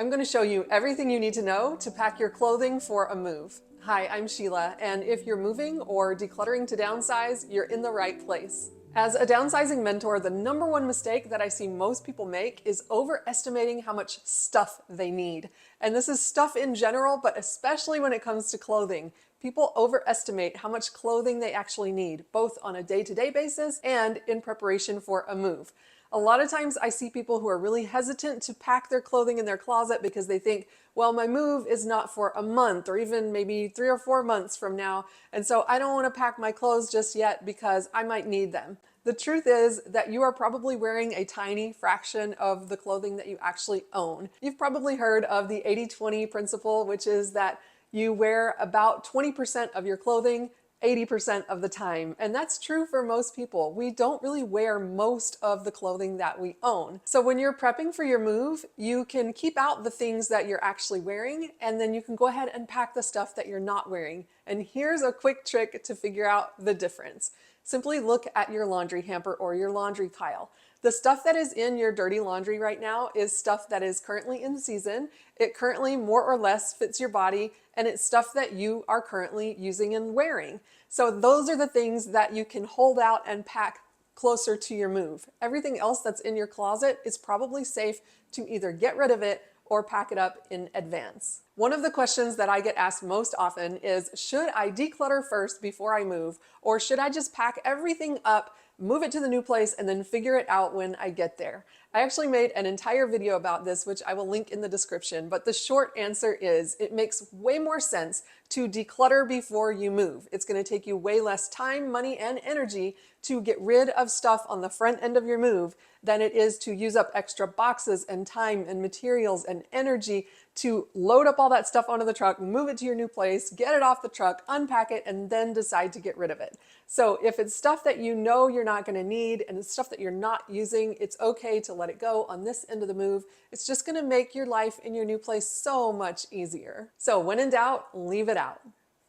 I'm going to show you everything you need to know to pack your clothing for a move. Hi, I'm Sheila, and if you're moving or decluttering to downsize, you're in the right place. As a downsizing mentor, the number one mistake that I see most people make is overestimating how much stuff they need. And this is stuff in general, but especially when it comes to clothing. People overestimate how much clothing they actually need, both on a day-to-day basis and in preparation for a move. A lot of times I see people who are really hesitant to pack their clothing in their closet because they think, well, my move is not for a month or even maybe 3 or 4 months from now. And so I don't want to pack my clothes just yet because I might need them. The truth is that you are probably wearing a tiny fraction of the clothing that you actually own. You've probably heard of the 80-20 principle, which is that you wear about 20% of your clothing 80% of the time. And that's true for most people. We don't really wear most of the clothing that we own. So when you're prepping for your move, you can keep out the things that you're actually wearing, and then you can go ahead and pack the stuff that you're not wearing. And here's a quick trick to figure out the difference. Simply look at your laundry hamper or your laundry pile. The stuff that is in your dirty laundry right now is stuff that is currently in season. It currently more or less fits your body, and it's stuff that you are currently using and wearing. So those are the things that you can hold out and pack closer to your move. Everything else that's in your closet is probably safe to either get rid of it or pack it up in advance. One of the questions that I get asked most often is, should I declutter first before I move, or should I just pack everything up, move it to the new place, and then figure it out when I get there? I actually made an entire video about this, which I will link in the description, but the short answer is it makes way more sense to declutter before you move. It's going to take you way less time, money, and energy to get rid of stuff on the front end of your move than it is to use up extra boxes and time and materials and energy to load up all that stuff onto the truck, move it to your new place, get it off the truck, unpack it, and then decide to get rid of it. So if it's stuff that you know you're not going to need and it's stuff that you're not using, it's okay to let it go on this end of the move. It's just going to make your life in your new place so much easier. So when in doubt, leave it out.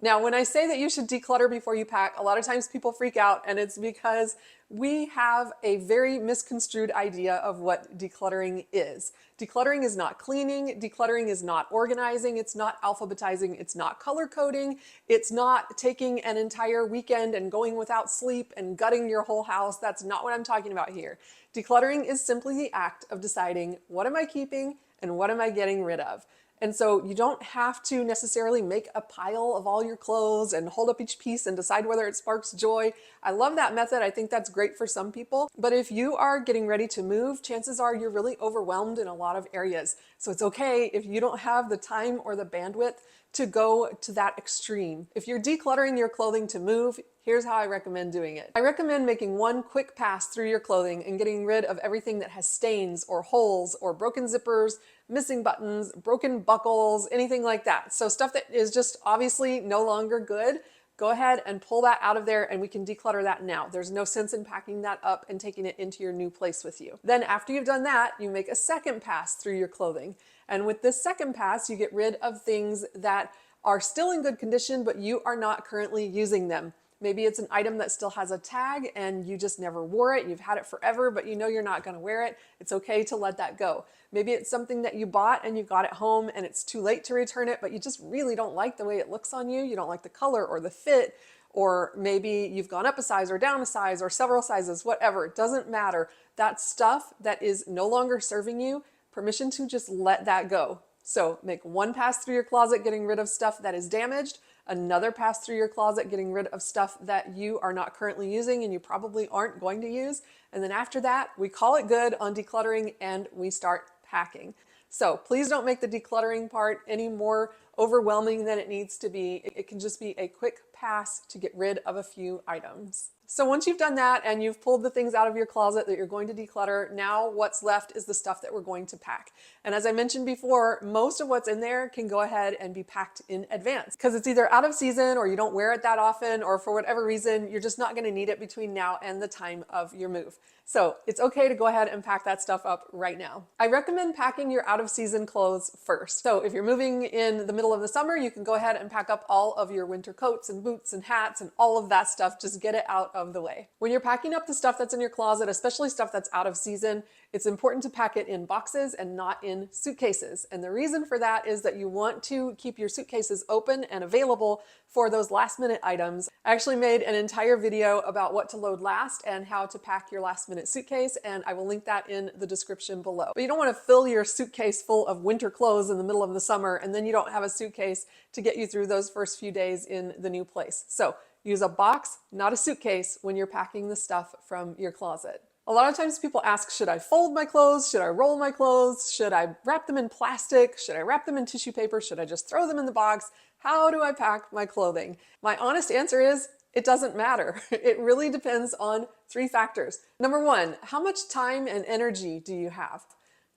Now, when I say that you should declutter before you pack, a lot of times people freak out, and it's because we have a very misconstrued idea of what decluttering is. Decluttering is not cleaning, decluttering is not organizing, it's not alphabetizing, it's not color coding, it's not taking an entire weekend and going without sleep and gutting your whole house. That's not what I'm talking about here. Decluttering is simply the act of deciding, what am I keeping and what am I getting rid of? And so you don't have to necessarily make a pile of all your clothes and hold up each piece and decide whether it sparks joy. I love that method. I think that's great for some people. But if you are getting ready to move, chances are you're really overwhelmed in a lot of areas. So it's okay if you don't have the time or the bandwidth to go to that extreme. If you're decluttering your clothing to move, here's how I recommend doing it. I recommend making one quick pass through your clothing and getting rid of everything that has stains or holes or broken zippers, missing buttons, broken buckles, anything like that. So stuff that is just obviously no longer good, go ahead and pull that out of there and we can declutter that now. There's no sense in packing that up and taking it into your new place with you. Then after you've done that, you make a second pass through your clothing. And with this second pass, you get rid of things that are still in good condition, but you are not currently using them. Maybe it's an item that still has a tag and you just never wore it. You've had it forever, but you know you're not going to wear it. It's okay to let that go. Maybe it's something that you bought and you got it home and it's too late to return it, but you just really don't like the way it looks on you. You don't like the color or the fit, or maybe you've gone up a size or down a size or several sizes, whatever. It doesn't matter. That stuff that is no longer serving you, permission to just let that go. So make one pass through your closet getting rid of stuff that is damaged, another pass through your closet getting rid of stuff that you are not currently using and you probably aren't going to use. And then after that, we call it good on decluttering and we start packing. So please don't make the decluttering part any more overwhelming than it needs to be. It can just be a quick pass to get rid of a few items. So once you've done that and you've pulled the things out of your closet that you're going to declutter, now what's left is the stuff that we're going to pack. And as I mentioned before, most of what's in there can go ahead and be packed in advance because it's either out of season or you don't wear it that often, or for whatever reason, you're just not going to need it between now and the time of your move. So it's okay to go ahead and pack that stuff up right now. I recommend packing your out of season clothes first. So if you're moving in the middle of the summer, you can go ahead and pack up all of your winter coats and boots and hats and all of that stuff. Just get it out of of the way. When you're packing up the stuff that's in your closet, especially stuff that's out of season, it's important to pack it in boxes and not in suitcases. And the reason for that is that you want to keep your suitcases open and available for those last minute items. I actually made an entire video about what to load last and how to pack your last minute suitcase, and I will link that in the description below. But you don't want to fill your suitcase full of winter clothes in the middle of the summer and then you don't have a suitcase to get you through those first few days in the new place. So use a box, not a suitcase, when you're packing the stuff from your closet. A lot of times people ask, should I fold my clothes? Should I roll my clothes? Should I wrap them in plastic? Should I wrap them in tissue paper? Should I just throw them in the box? How do I pack my clothing? My honest answer is, it doesn't matter. It really depends on 3 factors. Number 1, how much time and energy do you have?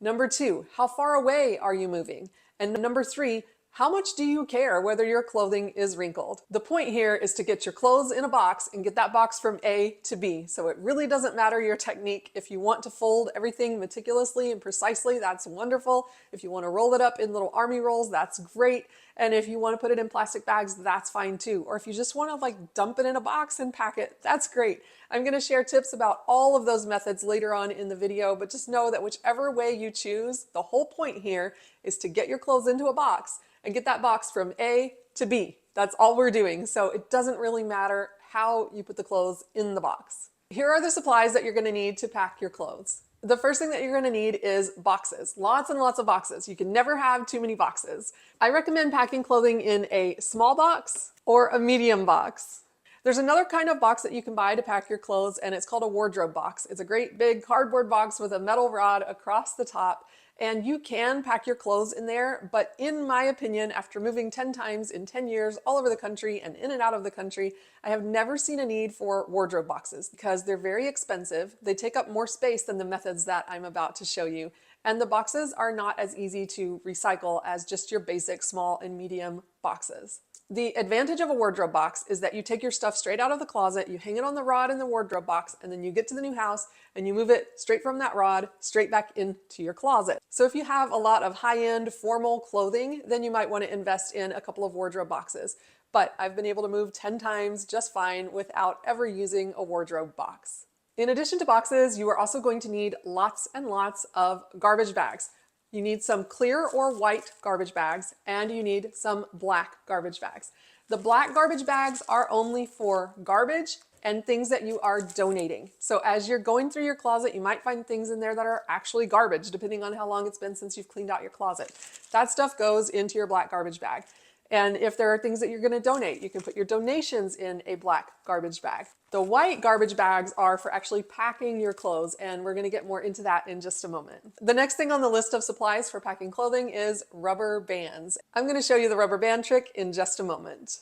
Number 2, how far away are you moving? And number 3, how much do you care whether your clothing is wrinkled? The point here is to get your clothes in a box and get that box from A to B. So it really doesn't matter your technique. If you want to fold everything meticulously and precisely, that's wonderful. If you want to roll it up in little army rolls, that's great. And if you want to put it in plastic bags, that's fine too. Or if you just want to dump it in a box and pack it, that's great. I'm going to share tips about all of those methods later on in the video, but just know that whichever way you choose, the whole point here is to get your clothes into a box and get that box from A to B. That's all we're doing. So it doesn't really matter how you put the clothes in the box. Here are the supplies that you're going to need to pack your clothes. The first thing that you're going to need is boxes. Lots and lots of boxes. You can never have too many boxes. I recommend packing clothing in a small box or a medium box. There's another kind of box that you can buy to pack your clothes, and it's called a wardrobe box. It's a great big cardboard box with a metal rod across the top. And you can pack your clothes in there, but in my opinion, after moving 10 times in 10 years all over the country and in and out of the country, I have never seen a need for wardrobe boxes because they're very expensive. They take up more space than the methods that I'm about to show you. And the boxes are not as easy to recycle as just your basic small and medium boxes. The advantage of a wardrobe box is that you take your stuff straight out of the closet, you hang it on the rod in the wardrobe box, and then you get to the new house and you move it straight from that rod straight back into your closet. So if you have a lot of high-end formal clothing, then you might want to invest in a couple of wardrobe boxes. But I've been able to move 10 times just fine without ever using a wardrobe box. In addition to boxes, you are also going to need lots and lots of garbage bags. You need some clear or white garbage bags, and you need some black garbage bags. The black garbage bags are only for garbage and things that you are donating. So as you're going through your closet, you might find things in there that are actually garbage, depending on how long it's been since you've cleaned out your closet. That stuff goes into your black garbage bag. And if there are things that you're going to donate, you can put your donations in a black garbage bag. The white garbage bags are for actually packing your clothes, and we're going to get more into that in just a moment. The next thing on the list of supplies for packing clothing is rubber bands. I'm going to show you the rubber band trick in just a moment.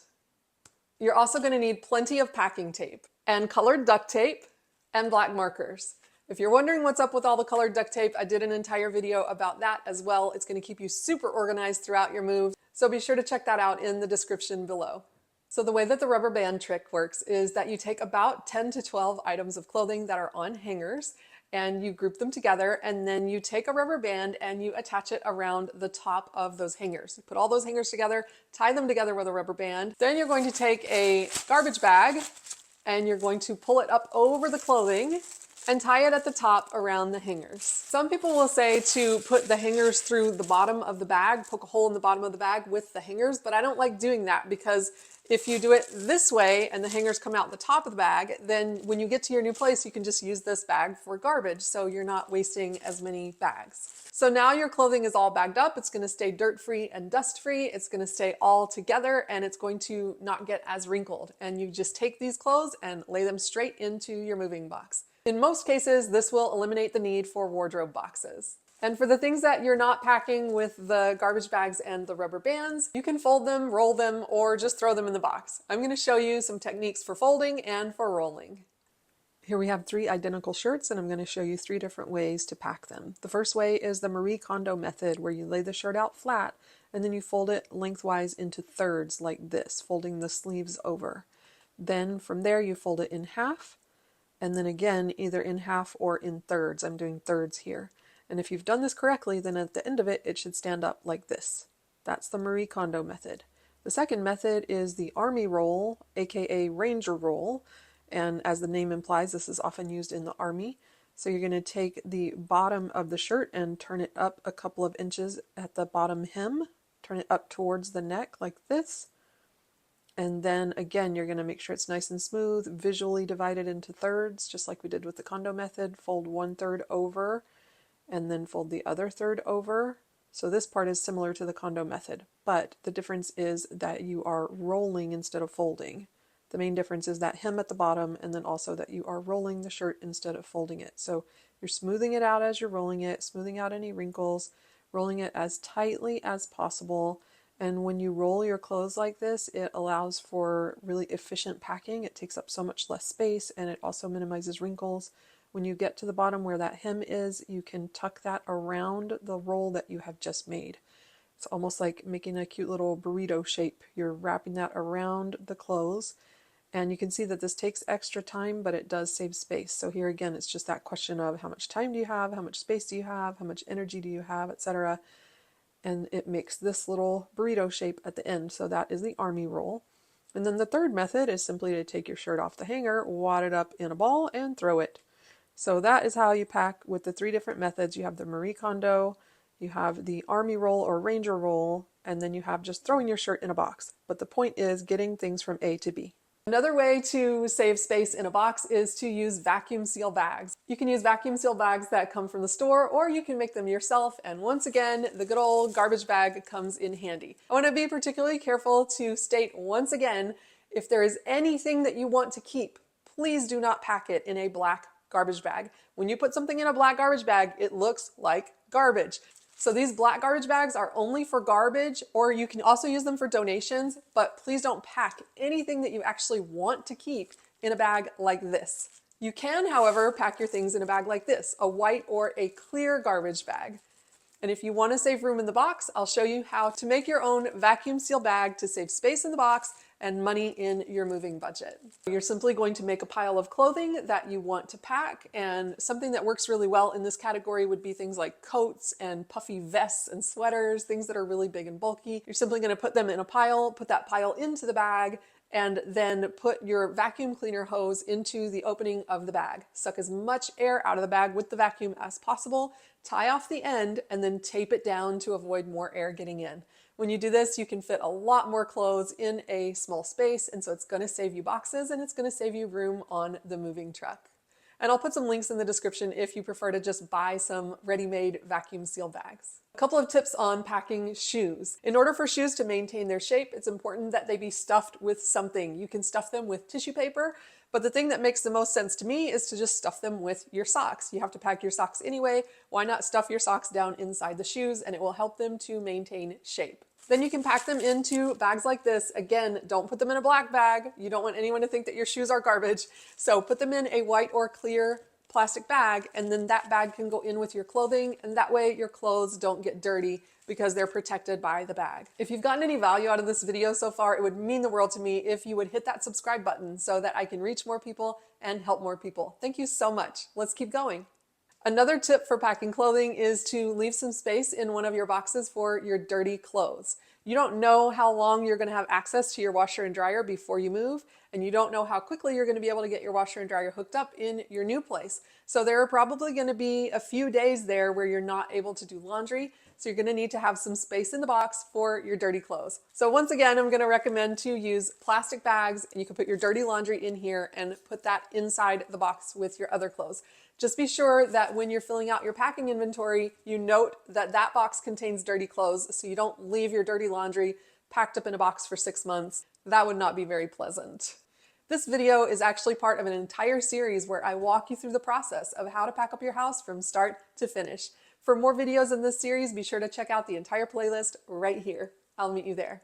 You're also going to need plenty of packing tape and colored duct tape and black markers. If you're wondering what's up with all the colored duct tape, I did an entire video about that as well. It's going to keep you super organized throughout your move. So be sure to check that out in the description below. So the way that the rubber band trick works is that you take about 10 to 12 items of clothing that are on hangers and you group them together, and then you take a rubber band and you attach it around the top of those hangers. You put all those hangers together, tie them together with a rubber band. Then you're going to take a garbage bag and you're going to pull it up over the clothing and tie it at the top around the hangers. Some people will say to put the hangers through the bottom of the bag, poke a hole in the bottom of the bag with the hangers, but I don't like doing that because if you do it this way and the hangers come out the top of the bag, then when you get to your new place, you can just use this bag for garbage, so you're not wasting as many bags. So now your clothing is all bagged up. It's going to stay dirt-free and dust-free. It's going to stay all together, and it's going to not get as wrinkled. And you just take these clothes and lay them straight into your moving box. In most cases, this will eliminate the need for wardrobe boxes. And for the things that you're not packing with the garbage bags and the rubber bands, you can fold them, roll them, or just throw them in the box. I'm going to show you some techniques for folding and for rolling. Here we have 3 identical shirts, and I'm going to show you 3 different ways to pack them. The first way is the Marie Kondo method, where you lay the shirt out flat and then you fold it lengthwise into thirds like this, folding the sleeves over. Then from there you fold it in half, and then again either in half or in thirds. I'm doing thirds here. And if you've done this correctly, then at the end of it, it should stand up like this. That's the Marie Kondo method. The second method is the army roll, aka ranger roll, And as the name implies, this is often used in the army. So you're going to take the bottom of the shirt and turn it up a couple of inches at the bottom hem, turn it up towards the neck like this. And then again, you're going to make sure it's nice and smooth, visually divide it into thirds, just like we did with the Kondo method. Fold 1/3 over and then fold the other third over. So this part is similar to the Kondo method, but the difference is that you are rolling instead of folding. The main difference is that hem at the bottom, and then also that you are rolling the shirt instead of folding it. So you're smoothing it out as you're rolling it, smoothing out any wrinkles, rolling it as tightly as possible. And when you roll your clothes like this, it allows for really efficient packing. It takes up so much less space, and it also minimizes wrinkles. When you get to the bottom where that hem is, you can tuck that around the roll that you have just made. It's almost like making a cute little burrito shape. You're wrapping that around the clothes. And you can see that this takes extra time, but it does save space. So here again, it's just that question of how much time do you have, how much space do you have, how much energy do you have, etc. And it makes this little burrito shape at the end. So that is the army roll. And then the third method is simply to take your shirt off the hanger, wad it up in a ball, and throw it. So that is how you pack with the 3 different methods. You have the Marie Kondo, you have the army roll or ranger roll, and then you have just throwing your shirt in a box. But the point is getting things from A to B. Another way to save space in a box is to use vacuum seal bags. You can use vacuum seal bags that come from the store, or you can make them yourself. And once again, the good old garbage bag comes in handy. I want to be particularly careful to state once again, if there is anything that you want to keep, please do not pack it in a black garbage bag. When you put something in a black garbage bag, it looks like garbage. So these black garbage bags are only for garbage, or you can also use them for donations, but please don't pack anything that you actually want to keep in a bag like this. You can, however, pack your things in a bag like this, a white or a clear garbage bag. And if you want to save room in the box, I'll show you how to make your own vacuum seal bag to save space in the box and money in your moving budget. You're simply going to make a pile of clothing that you want to pack, and something that works really well in this category would be things like coats and puffy vests and sweaters, things that are really big and bulky. You're simply going to put them in a pile, put that pile into the bag, and then put your vacuum cleaner hose into the opening of the bag. Suck as much air out of the bag with the vacuum as possible, tie off the end, and then tape it down to avoid more air getting in. When you do this, you can fit a lot more clothes in a small space, and so it's going to save you boxes and it's going to save you room on the moving truck. And I'll put some links in the description if you prefer to just buy some ready-made vacuum seal bags. A couple of tips on packing shoes. In order for shoes to maintain their shape, it's important that they be stuffed with something. You can stuff them with tissue paper, but the thing that makes the most sense to me is to just stuff them with your socks. You have to pack your socks anyway. Why not stuff your socks down inside the shoes, and it will help them to maintain shape. Then you can pack them into bags like this. Again, don't put them in a black bag. You don't want anyone to think that your shoes are garbage. So put them in a white or clear plastic bag, and then that bag can go in with your clothing, and that way your clothes don't get dirty because they're protected by the bag. If you've gotten any value out of this video so far, it would mean the world to me if you would hit that subscribe button so that I can reach more people and help more people. Thank you so much. Let's keep going. Another tip for packing clothing is to leave some space in one of your boxes for your dirty clothes. You don't know how long you're going to have access to your washer and dryer before you move, and you don't know how quickly you're going to be able to get your washer and dryer hooked up in your new place. So there are probably going to be a few days there where you're not able to do laundry, so you're going to need to have some space in the box for your dirty clothes. So once again, I'm going to recommend to use plastic bags, and you can put your dirty laundry in here and put that inside the box with your other clothes. Just be sure that when you're filling out your packing inventory, you note that that box contains dirty clothes, so you don't leave your dirty laundry packed up in a box for 6 months. That would not be very pleasant. This video is actually part of an entire series where I walk you through the process of how to pack up your house from start to finish. For more videos in this series, be sure to check out the entire playlist right here. I'll meet you there.